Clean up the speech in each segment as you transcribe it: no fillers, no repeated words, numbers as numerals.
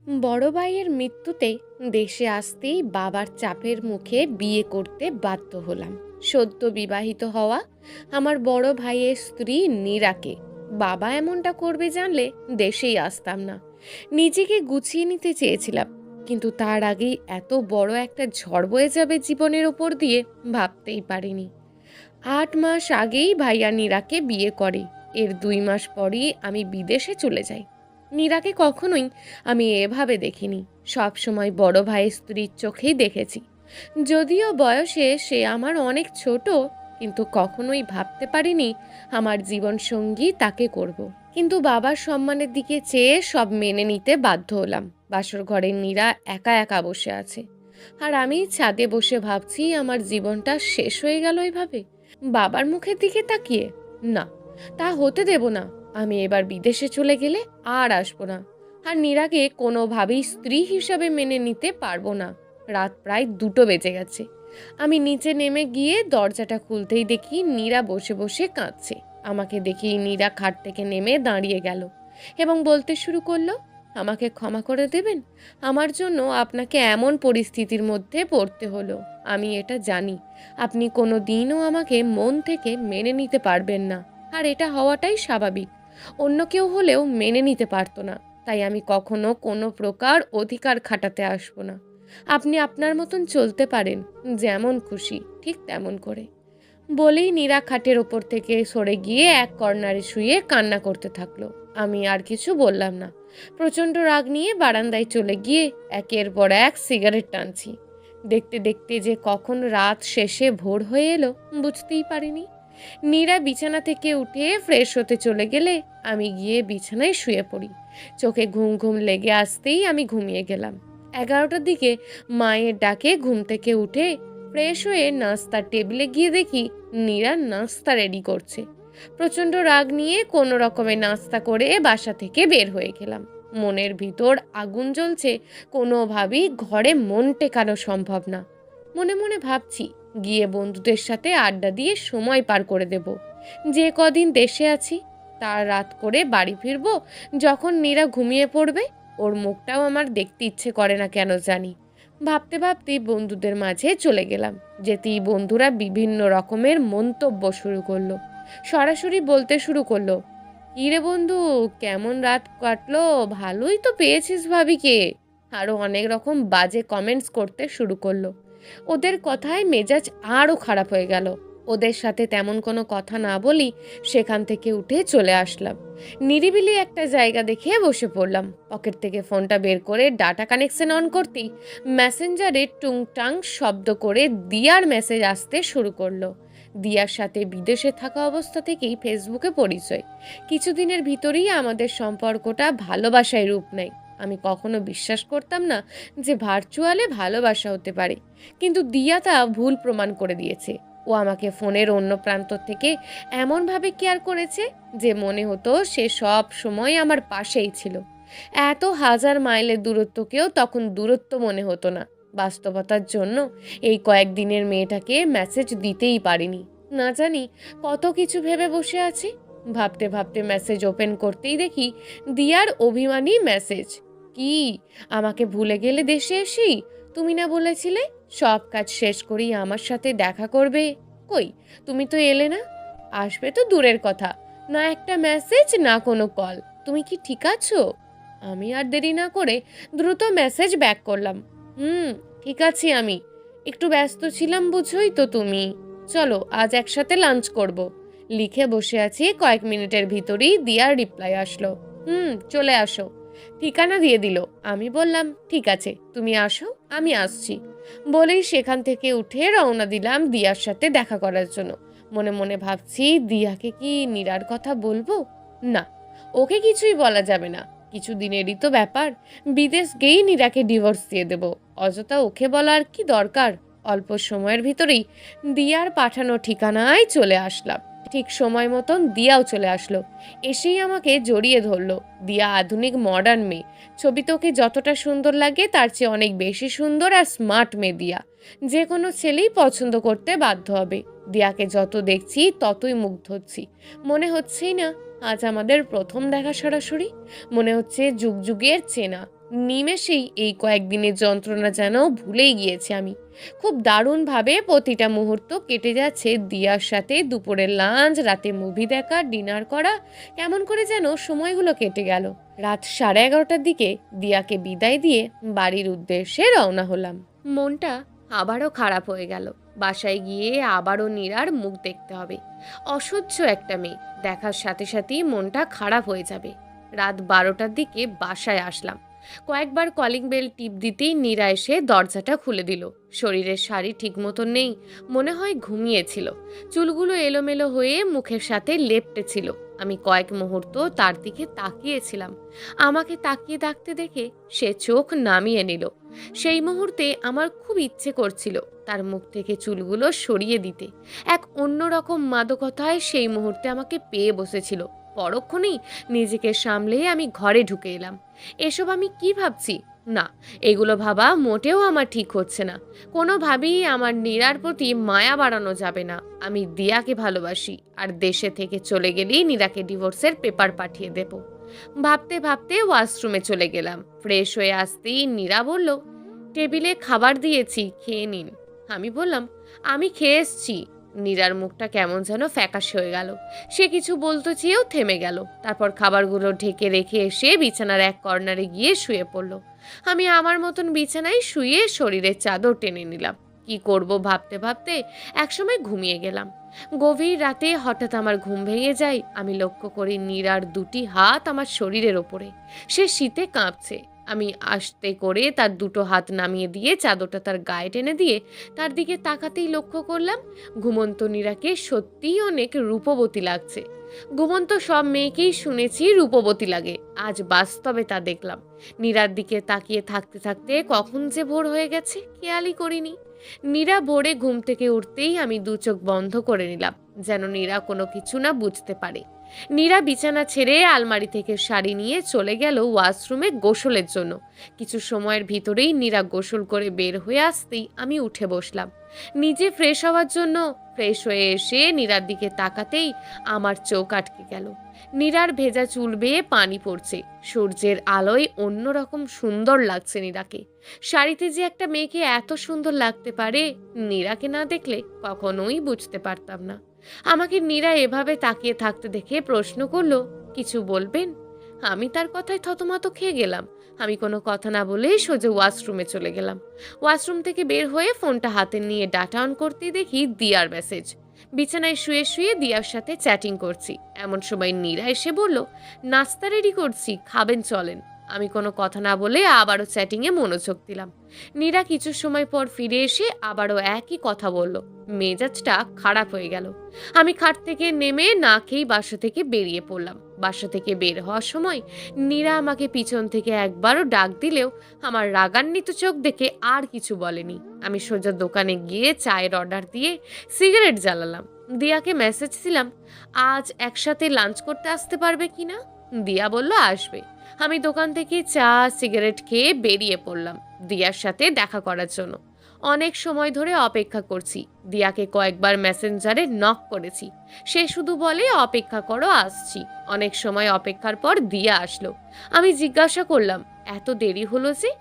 বড় ভাইয়ের মৃত্যুতে দেশে আসতেই বাবার চাপের মুখে বিয়ে করতে বাধ্য হলাম। সদ্য বিবাহিত হওয়া আমার বড় ভাইয়ের স্ত্রী নীরাকে বাবা এমনটা করবে জানলে দেশেই আসতাম না। নিজেকে গুছিয়ে নিতে চেয়েছিলাম, কিন্তু তার আগেই এত বড় একটা ঝড় বয়ে যাবে জীবনের ওপর দিয়ে ভাবতেই পারিনি। 8 মাস আগেই ভাইয়া নীরাকে বিয়ে করে। এর 2 মাস পরই আমি বিদেশে চলে যাই। নীরাকে কখনোই আমি এভাবে দেখিনি, সব সময় বড় ভাইয়ের স্ত্রীর চোখেই দেখেছি। যদিও বয়সে সে আমার অনেক ছোট, কিন্তু কখনোই ভাবতে পারিনি আমার জীবন সঙ্গী তাকে করব। কিন্তু বাবার সম্মানের দিকে চেয়ে সব মেনে নিতে বাধ্য হলাম। বাসর ঘরে নীরা একা একা বসে আছে, আর আমি ছাদে বসে ভাবছি আমার জীবনটা শেষ হয়ে গেল এভাবে বাবার মুখের দিকে তাকিয়ে। না, তা হতে দেব না। আমি এবার বিদেশে চলে গেলে আর আসবো না, আর নীরাকে কোনোভাবেই স্ত্রী হিসাবে মেনে নিতে পারবো না। রাত প্রায় 2টো বেজে গেছে। আমি নিচে নেমে গিয়ে দরজাটা খুলতেই দেখি নীরা বসে বসে কাঁদছে। আমাকে দেখেই নীরা খাট থেকে নেমে দাঁড়িয়ে গেল এবং বলতে শুরু করলো, আমাকে ক্ষমা করে দেবেন, আমার জন্য আপনাকে এমন পরিস্থিতির মধ্যে পড়তে হলো। আমি এটা জানি আপনি কোনো দিনও আমাকে মন থেকে মেনে নিতে পারবেন না, আর এটা হওয়াটাই স্বাভাবিক। অন্য কেউ হলেও মেনে নিতে পারতো না, তাই আমি কখনো কোনো প্রকার অধিকার খাটাতে আসবো না। আপনি আপনার মতন চলতে পারেন, যেমন খুশি ঠিক তেমন করে। বলেই নীরা খাটের ওপর থেকে সরে গিয়ে এক কর্নারে শুয়ে কান্না করতে থাকলো। আমি আর কিছু বললাম না। প্রচণ্ড রাগ নিয়ে বারান্দায় চলে গিয়ে একের পর এক সিগারেট টানছি। দেখতে দেখতে যে কখন রাত শেষে ভোর হয়ে এলো বুঝতেই পারিনি। নীরা বিছানা থেকে উঠে ফ্রেশ হতে চলে গেলে আমি গিয়ে বিছানায় শুয়ে পড়ি। চোখে ঘুম ঘুম লেগে আসতেই আমি ঘুমিয়ে গেলাম। 11টার দিকে মায়ের ডাকে ঘুম থেকে উঠে ফ্রেশ হয়ে নাস্তার টেবিলে গিয়ে দেখি নীরা নাস্তা রেডি করছে। প্রচণ্ড রাগ নিয়ে কোনো রকমে নাস্তা করে বাসা থেকে বের হয়ে গেলাম। মনের ভিতর আগুন জ্বলছে, কোনোভাবেই ঘরে মন টেকানো সম্ভব না। মনে মনে ভাবছি গিয়ে বন্ধুদের সাথে আড্ডা দিয়ে সময় পার করে দেব। যে কদিন দেশে আছি তার রাত করে বাড়ি ফিরবো যখন নীরা ঘুমিয়ে পড়বে। ওর মুখটাও আমার দেখতে ইচ্ছে করে না কেন জানি। ভাবতে ভাবতেই বন্ধুদের মাঝে চলে গেলাম। যেতেই বন্ধুরা বিভিন্ন রকমের মন্তব্য শুরু করলো। সরাসরি বলতে শুরু করলো, কি রে বন্ধু, কেমন রাত কাটলো, ভালোই তো পেয়েছিস ভাবিকে। আরো অনেক রকম বাজে কমেন্টস করতে শুরু করলো। ওদের কথায় মেজাজ আরও খারাপ হয়ে গেল। ওদের সাথে তেমন কোনো কথা না বলি সেখান থেকে উঠে চলে আসলাম। নিরিবিলি একটা জায়গা দেখে বসে পড়লাম। পকেট থেকে ফোনটা বের করে ডাটা কানেকশন অন করতেই মেসেঞ্জারে টুংটাং শব্দ করে দিয়ার মেসেজ আসতে শুরু করলো। দিয়ার সাথে বিদেশে থাকা অবস্থা থেকেই ফেসবুকে পরিচয়। কিছুদিনের ভিতরেই আমাদের সম্পর্কটা ভালোবাসায় রূপ নেয়। আমি কখনো বিশ্বাস করতাম না যে ভার্চুয়ালে ভালোবাসা হতে পারে, কিন্তু দিয়া তা ভুল প্রমাণ করে দিয়েছে। ও আমাকে ফোনের অন্য প্রান্ত থেকে এমনভাবে কেয়ার করেছে যে মনে হতো সে সব সময় আমার পাশেই ছিল। এত হাজার মাইলের দূরত্বকেও তখন দূরত্ব মনে হতো না। বাস্তবতার জন্য এই কয়েকদিনের মেয়েটাকে মেসেজ দিতেই পারিনি। না জানি কত কিছু ভেবে বসে আছি। ভাবতে ভাবতে মেসেজ ওপেন করতেই দেখি দিয়ার অভিমানী মেসেজ। কি, আমাকে ভুলে গেলে দেশে এসি? তুমি না বলেছিলে সব কাজ শেষ করেই আমার সাথে দেখা করবে? কই, তুমি তো এলে না। আসবে তো দূরের কথা, না একটা মেসেজ না কোনো কল। তুমি কি ঠিক আছো? আমি আর দেরি না করে দ্রুত মেসেজ ব্যাক করলাম। ঠিক আছি আমি, একটু ব্যস্ত ছিলাম বুঝোই তো তুমি। চলো আজ একসাথে লাঞ্চ করব। লিখে বসে আছি, কয়েক মিনিটের ভিতরেই দিয়ার রিপ্লাই আসলো, চলে আসো। ঠিকানা দিয়ে দিল। আমি বললাম ঠিক আছে, তুমি আসো, আমি আসছি। বলেই সেখান থেকে উঠে রওনা দিলাম দিয়ার সাথে দেখা করার জন্য। মনে মনে ভাবছি, দিয়াকে কি নীরার কথা বলবো? না, ওকে কিছুই বলা যাবে না। কিছুদিনেরই তো ব্যাপার। বিদেশ গিয়েই নীরাকে ডিভোর্স দিয়ে দেব। অযথা ওকে বলার কি দরকার। অল্প সময়ের ভিতরেই দিয়ার পাঠানো ঠিকানায় চলে আসলাম। ঠিক সময় মতন দিয়াও চলে আসলো। এসেই আমাকে জড়িয়ে ধরলো। দিয়া আধুনিক মডার্ন মেয়ে। ছবিতে ওকে যতটা সুন্দর লাগে তার চেয়ে অনেক বেশি সুন্দর আর স্মার্ট মেয়ে দিয়া। যে কোনো ছেলেই পছন্দ করতে বাধ্য হবে। দিয়াকে যত দেখছি ততই মুগ্ধ হচ্ছি। মনে হচ্ছেই না আজ আমাদের প্রথম দেখা সরাসরি। মনে হচ্ছে যুগ যুগের চেনা। নিমেষেই এই কয়েকদিনের যন্ত্রণা যেন ভুলেই গিয়েছি আমি। খুব দারুণভাবে প্রতিটা মুহূর্ত কেটে যাচ্ছে দিয়ার সাথে। দুপুরের লাঞ্চ, রাতে মুভি দেখা, ডিনার করা, কেমন করে যেন সময়গুলো কেটে গেল। রাত 11:30টার দিকে দিয়াকে বিদায় দিয়ে বাড়ির উদ্দেশ্যে রওনা হলাম। মনটা আবারও খারাপ হয়ে গেল। বাসায় গিয়ে আবারও নীরার মুখ দেখতে হবে। অসহ্য একটা মেয়ে, দেখার সাথে সাথেই মনটা খারাপ হয়ে যাবে। রাত 12টার দিকে বাসায় আসলাম। কয়েকবার কলিং বেল টিপ দিতেই নীরা এসে দরজাটা খুলে দিল। শরীরের শাড়ি ঠিক মতন নেই, মনে হয় ঘুমিয়েছিল। চুলগুলো এলোমেলো হয়ে মুখের সাথে লেপ্টে ছিল। আমি কয়েক মুহূর্ত তার দিকে তাকিয়েছিলাম। আমাকে তাকিয়ে থাকতে দেখে সে চোখ নামিয়ে নিল। সেই মুহূর্তে আমার খুব ইচ্ছে করছিল তার মুখ থেকে চুলগুলো সরিয়ে দিতে। এক অন্যরকম মাদকতায় সেই মুহূর্তে আমাকে পেয়ে বসেছিল। পরক্ষণেই নিজেকে সামলে আমি ঘরে ঢুকে এলাম। এসব আমি কি ভাবছি? না, এগুলো ভাবা মোটেও আমার ঠিক হচ্ছে না। কোনোভাবেই আমার নীরার প্রতি মায়া বাড়ানো যাবে না। আমি দিয়াকে ভালোবাসি, আর দেশে থেকে চলে গেলেই নীরাকে ডিভোর্সের পেপার পাঠিয়ে দেব। ভাবতে ভাবতে ওয়াশরুমে চলে গেলাম। ফ্রেশ হয়ে আসতেই নীরা বলল, টেবিলে খাবার দিয়েছি, খেয়ে নিন। আমি বললাম, আমি খেয়ে এসছি। নীরার মুখটা কেমন যেন ফ্যাকাশে হয়ে গেল। সে কিছু বলতে চেয়েও থেমে গেল। তারপর খাবারগুলো ঢেকে রেখে এসে বিছানার এক কর্নারে গিয়ে শুয়ে পড়ল। আমি আমার মতন বিছানায় শুয়ে শরীরের চাদর টেনে নিলাম। কি করব ভাবতে ভাবতে একসময় ঘুমিয়ে গেলাম। গভীর রাতে হঠাৎ আমার ঘুম ভেঙে যায়। আমি লক্ষ্য করি নীরার দুটি হাত আমার শরীরের ওপরে। সে শীতে কাঁপছে। আমি আস্তে করে তার দুটো হাত নামিয়ে দিয়ে চাদরটা তার গায়ে টেনে দিয়ে তার দিকে তাকাতেই লক্ষ্য করলাম ঘুমন্ত নীরাকে সত্যিই অনেক রূপবতী লাগছে। ঘুমন্ত সব মেয়েকেই শুনেছি রূপবতী লাগে, আজ বাস্তবে তা দেখলাম। নীরার দিকে তাকিয়ে থাকতে থাকতে কখন যে ভোর হয়ে গেছে খেয়ালই করিনি। নীরা ভোরে ঘুম থেকে উঠতেই আমি দু চোখ বন্ধ করে নিলাম, যেন নীরা কোনো কিছু না বুঝতে পারে। নীরা বিছানা ছেড়ে আলমারি থেকে শাড়ি নিয়ে চলে গেল ওয়াশরুমে গোসলের জন্য। কিছু সময়ের ভিতরেই নীরা গোসল করে বের হয়ে আসতেই আমি উঠে বসলাম নিজে ফ্রেশ হওয়ার জন্য। ফ্রেশ হয়ে এসে নীরার দিকে তাকাতেই আমার চোখ আটকে গেল। নীরার ভেজা চুল বেয়ে পানি পড়ছে। সূর্যের আলোয় অন্যরকম সুন্দর লাগছে নীরাকে। শাড়িতে যে একটা মেয়েকে এত সুন্দর লাগতে পারে, নীরাকে না দেখলে কখনোই বুঝতে পারতাম না। আমাকে নীরা এভাবে তাকিয়ে থাকতে দেখে প্রশ্ন করলো, কিছু বলবেন? আমি তার কথায় থতমত খেয়ে গেলাম। আমি কোনো কথা না বলে সোজা ওয়াশরুমে চলে গেলাম। ওয়াশরুম থেকে বের হয়ে ফোনটা হাতে নিয়ে ডাটা অন করতেই দেখি দিয়ার মেসেজ। বিছানায় শুয়ে শুয়ে দিয়ার সাথে চ্যাটিং করছি। এমন সময় নীরা এসে বলল, নাস্তা রেডি করছি, খাবেন চলেন। আমি কোনো কথা না বলে আবারও চ্যাটিংয়ে মনোযোগ দিলাম। নীরা কিছু সময় পর ফিরে এসে আবারও একই কথা বলল। মেজাজটা খারাপ হয়ে গেল। আমি খাট থেকে নেমে না খেয়েই বাসা থেকে বেরিয়ে পড়লাম। বাসা থেকে বের হওয়ার সময় নীরা আমাকে পিছন থেকে একবারও ডাক দিলেও আমার রাগান্বিত চোখ দেখে আর কিছু বলেনি। আমি সোজা দোকানে গিয়ে চায়ের অর্ডার দিয়ে সিগারেট জ্বালালাম। দিয়াকে মেসেজ দিলাম, আজ একসাথে লাঞ্চ করতে আসতে পারবে কিনা। দিয়া বলল আসবে। আমি দোকান থেকে চা সিগারেট খেয়ে বেরিয়ে পড়লাম দিয়ার সাথে দেখা করার জন্য। অনেক সময় ধরে অপেক্ষা করছি। দিয়াকে কয়েকবার মেসেঞ্জারে নক করেছি, সে শুধু বলে অপেক্ষা করো, আসছি। অনেক সময় অপেক্ষার পর দিয়া আসলো। আমি জিজ্ঞাসা করলাম, এত দেরি হলো যে?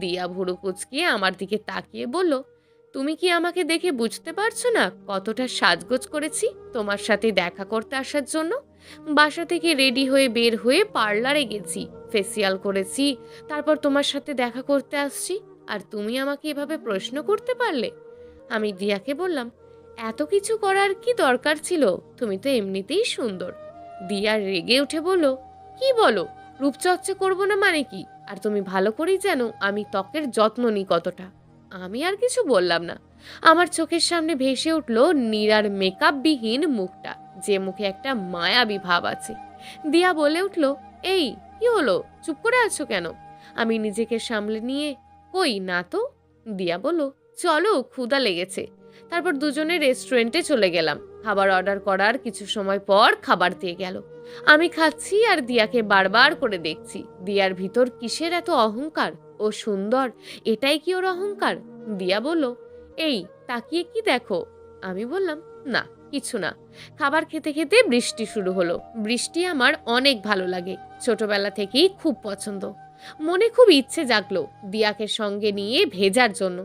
দিয়া ভুরু কুচকিয়ে আমার দিকে তাকিয়ে বলল, তুমি কি আমাকে দেখে বুঝতে পারছো না কতটা সাজগোজ করেছি তোমার সাথে দেখা করতে আসার জন্য? বাসা থেকে রেডি হয়ে বের হয়ে পার্লারে গেছি, ফেসিয়াল করেছি, তারপর তোমার সাথে দেখা করতে আসছি, আর তুমি আমাকে এভাবে প্রশ্ন করতে পারলে? আমি দিয়াকে বললাম, এত কিছু করার কি দরকার ছিল? তুমি তো এমনিতেই সুন্দর। দিয়া রেগে উঠে বলল, কি বলো? রূপচর্চা করবো না মানে কি? আর তুমি ভালো করেই জানো আমি ত্বকের যত্ন নিই কতটা। আমি আর কিছু বললাম না। আমার চোখের সামনে ভেসে উঠল নীরার মেকআপবিহীন মুখটা, যে মুখে একটা মায়াবী ভাব আছে। দিয়া বলে উঠল, এই কি হলো, চুপ করে আছো কেন? আমি নিজেকে সামলে নিয়ে, কই না তো। দিয়া বলল, চলো ক্ষুধা লেগেছে। তারপর দুজনে রেস্টুরেন্টে চলে গেলাম। খাবার অর্ডার করার কিছু সময় পর খাবার দিয়ে গেল। আমি খাচ্ছি আর দিয়াকে বারবার করে দেখছি। দিয়ার ভিতর কিসের এত অহংকার? ও সুন্দর, এটাই কি ওর অহংকার? দিয়া বলল, এই তাকিয়ে কি দেখো? আমি বললাম, না কিছু না। খাবার খেতে খেতে বৃষ্টি শুরু হলো। বৃষ্টি আমার অনেক ভালো লাগে, ছোটবেলা থেকেই খুব পছন্দ। মনে খুব ইচ্ছে জাগলো দিয়াকে সঙ্গে নিয়ে ভেজার জন্য,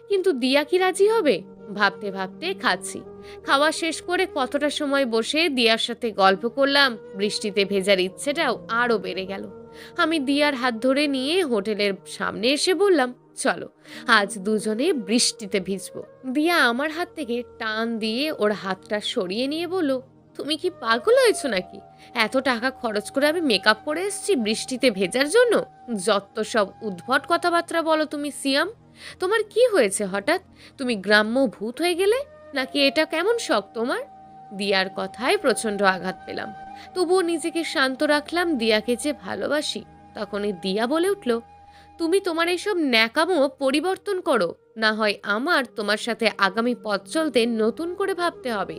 কিন্তু দিয়া কি রাজি হবে? ভাবতে ভাবতে খাচ্ছি। খাওয়া শেষ করে কতটা সময় বসে দিয়ার সাথে গল্প করলাম, বৃষ্টিতে ভেজার ইচ্ছেটাও আরো বেড়ে গেল। আমি দিয়ার হাত ধরে নিয়ে হোটেলের সামনে এসে বললাম, চলো আজ দুজনে বৃষ্টিতে ভিজবো। দিয়া আমার হাত থেকে টান দিয়ে ওর হাতটা সরিয়ে নিয়ে বলল, তুমি কি পাগল হয়েছো নাকি? এত টাকা খরচ করে আমি মেকআপ করে এসেছি বৃষ্টিতে ভেজার জন্য? যত সব উদ্ভট কথাবার্তা বলো তুমি সিয়াম। তোমার কি হয়েছে হঠাৎ? তুমি গ্রাম্য ভূত হয়ে গেলে নাকি? এটা কেমন শখ তোমার? দিয়ার কথায় প্রচন্ড আঘাত পেলাম, তবুও নিজেকে শান্ত রাখলাম। দিয়াকে যে ভালোবাসি। তখনই দিয়া বলে উঠল, তুমি তোমার এইসব ন্যাকামো পরিবর্তন করো, না হয় আমার তোমার সাথে আগামী পথ চলতে নতুন করে ভাবতে হবে।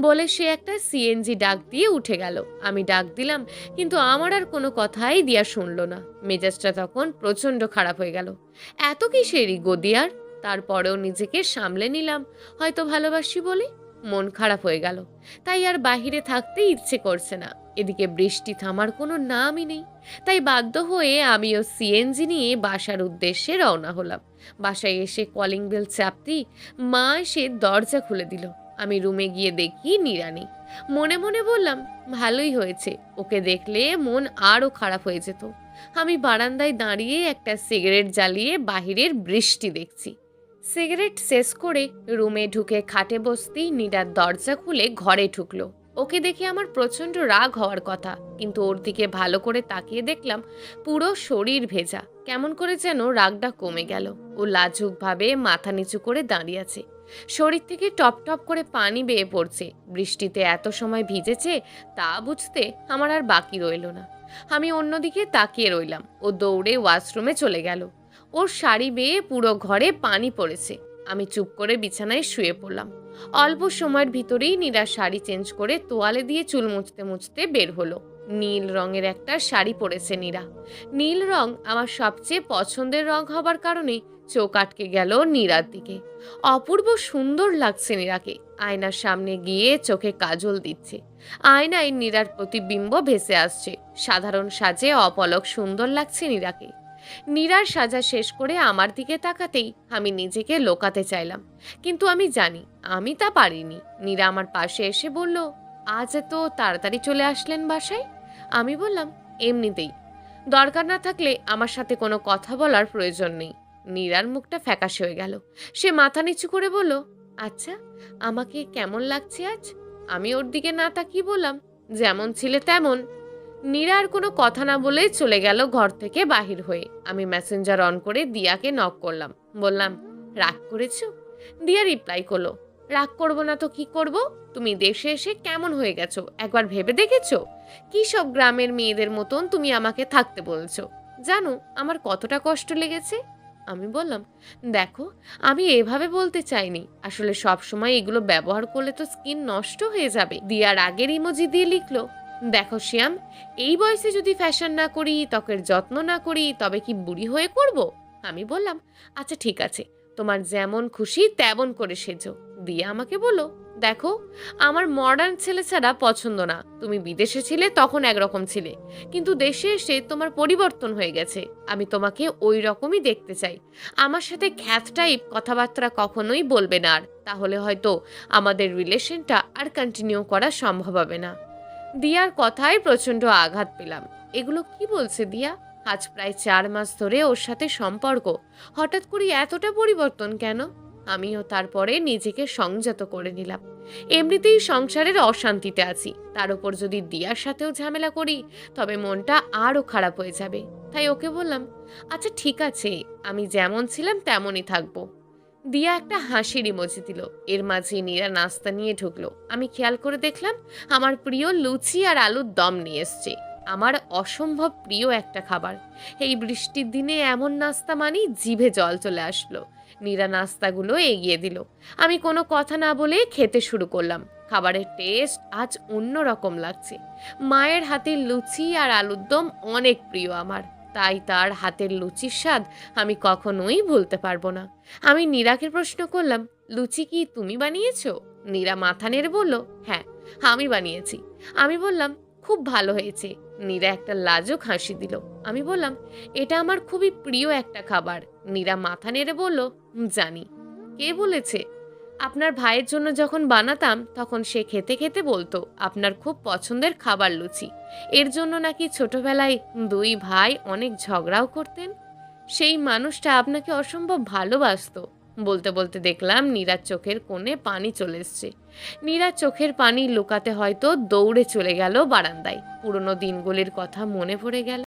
বলে সে একটা সিএনজি ডাক দিয়ে উঠে গেল। আমি ডাক দিলাম, কিন্তু আমার আর কোনো কথাই দিয়া শুনলো না। মেজাজটা তখন প্রচন্ড খারাপ হয়ে গেল। এত কিসেরই গদিয়ার? তারপরেও নিজেকে সামলে নিলাম, হয়তো ভালোবাসি বলে। মন খারাপ হয়ে গেল, তাই আর বাহিরে থাকতে ইচ্ছে করছে না। এদিকে বৃষ্টি থামার কোনো নামই নেই, তাই বাধ্য হয়ে আমিও সিএনজি নিয়ে বাসার উদ্দেশ্যে রওনা হলাম। বাসায় এসে কলিং বেল চাপতেই মা এসে দরজা খুলে দিল। আমি রুমে গিয়ে দেখি নীরা নেই। মনে মনে বললাম, ভালোই হয়েছে, ওকে দেখলে মন আরও খারাপ হয়ে যেত। আমি বারান্দায় দাঁড়িয়ে একটা সিগারেট জ্বালিয়ে বাহিরের বৃষ্টি দেখছি। সিগারেট শেষ করে রুমে ঢুকে খাটে বসতেই নীরার দরজা খুলে ঘরে ঢুকলো। ওকে দেখে আমার প্রচন্ড রাগ হওয়ার কথা, কিন্তু ওর দিকে ভালো করে তাকিয়ে দেখলাম পুরো শরীর ভেজা। কেমন করে যেন রাগটা কমে গেল। ও লাজুকভাবে মাথা নিচু করে দাঁড়িয়ে আছে। শরীর থেকে টপ টপ করে পানি বেয়ে পড়ছে। বৃষ্টিতে এত সময় ভিজেছে তা বুঝতে আমার আর বাকি রইল না। আমি অন্যদিকে তাকিয়ে রইলাম। ও দৌড়ে ওয়াশরুমে চলে গেল। ওর শাড়ি বেয়ে পুরো ঘরে পানি পড়েছে। আমি চুপ করে বিছানায় শুয়ে পড়লাম। অল্প সময়ের ভিতরেই নীরা শাড়ি চেঞ্জ করে তোয়ালে দিয়ে চুল মুছতে মুছতে বের হলো। নীল রঙের একটা শাড়ি পরেছে নীরা। নীল রং আমার সবচেয়ে পছন্দের রং হবার কারণে চোখ আটকে গেল নীরার দিকে। অপূর্ব সুন্দর লাগছে নীরাকে। আয়নার সামনে গিয়ে চোখে কাজল দিচ্ছে। আয়নায় নীরার প্রতিবিম্ব ভেসে আসছে। সাধারণ সাজে অপলক সুন্দর লাগছে নীরাকে। নীরার সাজা শেষ করে আমার দিকে তাকাতেই আমি নিজেকে লোকাতে চাইলাম, কিন্তু আমি জানি আমি তা পারিনি। নীরা আমার পাশে এসে বলল, আজ এত তাড়াতাড়ি চলে আসলেন বাসায়? আমি বললাম, এমনিতেই। দরকার না থাকলে আমার সাথে কোনো কথা বলার প্রয়োজন নেই। নীরার মুখটা ফ্যাকাশে হয়ে গেল। সে মাথা নিচু করে বলল, আচ্ছা আমাকে কেমন লাগছে আজ? আমি ওর দিকে না তাকিয়ে বললাম, যেমন ছিলে তেমন। নীরা আর কোনো কথা না বলে চলে গেল ঘর থেকে বাহির হয়ে। আমি মেসেঞ্জার অন করে দিয়াকে নক করলাম। বললাম, রাগ করেছো? দিয়া রিপ্লাই করলো, রাগ করব না তো কি করব? তুমি দেশে এসে কেমন হয়ে গেছো একবার ভেবে দেখেছো? কি সব গ্রামের মেয়েদের মতন তুমি আমাকে থাকতে বলছো? জানো আমার কতটা কষ্ট লেগেছে? আমি বললাম, দেখো আমি এভাবে বলতে চাইনি, আসলে সব সময় এগুলো ব্যবহার করলে তো স্কিন নষ্ট হয়ে যাবে। দিয়া রাগের ইমোজি দিয়ে লিখলো, দেখো শ্যাম, এই বয়সে যদি ফ্যাশন না করি, ত্বকের যত্ন না করি, তবে কি বুড়ি হয়ে করব? আমি বললাম, আচ্ছা ঠিক আছে, তোমার যেমন খুশি তেমন করে সেজো। দিয়া আমাকে বলো, দেখো আমার মডার্ন ছেলে ছাড়া পছন্দ না। তুমি বিদেশে ছিলে তখন একরকম ছিলে, কিন্তু দেশে এসে তোমার পরিবর্তন হয়ে গেছে। আমি তোমাকে ওই রকমই দেখতে চাই। আমার সাথে খ্যাত টাইপ কথাবার্তা কখনোই বলবে না আর, তাহলে হয়তো আমাদের রিলেশনটা আর কন্টিনিউ করা সম্ভব হবে না। দিয়ার কথায় প্রচন্ড আঘাত পেলাম। এগুলো কি বলছে দিয়া? আজ প্রায় 4 মাস ধরে ওর সাথে সম্পর্ক, হঠাৎ করে এতটা পরিবর্তন কেন? আমিও তারপরে নিজেকে সংযত করে নিলাম। এমনিতেই সংসারের অশান্তিতে আছি, তার উপর যদি দিয়ার সাথেও ঝামেলা করি তবে মনটা আরও খারাপ হয়ে যাবে। তাই ওকে বললাম, আচ্ছা ঠিক আছে, আমি যেমন ছিলাম তেমনই থাকবো। দিয়া একটা হাসির ইমোজি দিল। এর মাঝে নীরা নাস্তা নিয়ে ঢুকলো। আমি খেয়াল করে দেখলাম আমার প্রিয় লুচি আর আলুর দম নিয়ে এসছে। আমার অসম্ভব প্রিয় একটা খাবার। এই বৃষ্টির দিনে এমন নাস্তা মানি জিভে জল চলে আসলো। নীরা নাস্তাগুলো এগিয়ে দিল। আমি কোনো কথা না বলে খেতে শুরু করলাম। খাবারের টেস্ট আজ অন্য রকম লাগছে। মায়ের হাতের লুচি আর আলুর দম অনেক প্রিয় আমার, তাই তার হাতের লুচির স্বাদ আমি কখনোই ভুলতে পারবো না। আমি নীরাকে প্রশ্ন করলাম, লুচি কি তুমি বানিয়েছো? নীরা মাথা নেড়ে বলল, হ্যাঁ আমি বানিয়েছি। আমি বললাম, খুব ভালো হয়েছে। নীরা একটা লাজুক হাসি দিল। আমি বললাম, এটা আমার খুবই প্রিয় একটা খাবার। নীরা মাথা নেড়ে বলল, জানি। কে বলেছে? আপনার ভাইয়ের জন্য যখন বানাতাম তখন সে খেতে খেতে বলতো আপনার খুব পছন্দের খাবার লুচি। এর জন্য নাকি ছোটবেলায় দুই ভাই অনেক ঝগড়াও করতেন। সেই মানুষটা আপনাকে অসম্ভব ভালোবাসতো। বলতে বলতে দেখলাম নীরার চোখের কোণে পানি চলে এসছে। নীরার চোখের পানি লুকাতে হয়তো দৌড়ে চলে গেল বারান্দায়। পুরনো দিনগুলির কথা মনে পড়ে গেল।